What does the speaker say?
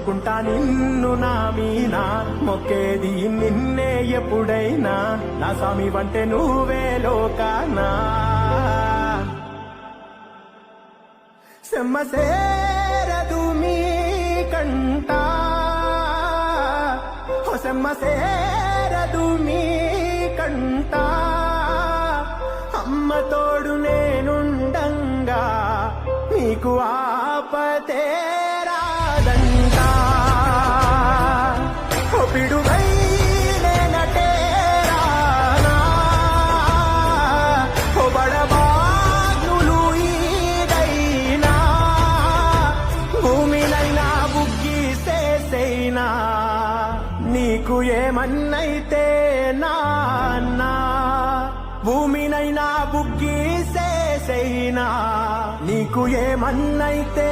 మొక్కుకుంటా నిన్ను నా మీనా మొక్కేది నిన్నే ఎప్పుడైనా నా స్వామి వంటే నువ్వే లోకానా సెమ్మసేరదు మీ కంట సెమ్మసేరదు మీ కంట అమ్మ తోడు నేనుండంగా నీకు ఆపతే రాదంట పిడుగై నేనటే రానా బడబాగ్నులు ఈదైనా భూమినైనా బుగ్గిసేసైనా నీకు ఏమన్నైతే నాన్నా భూమినైనా బుగ్గిసేసైనా నీకు ఏమన్నైతే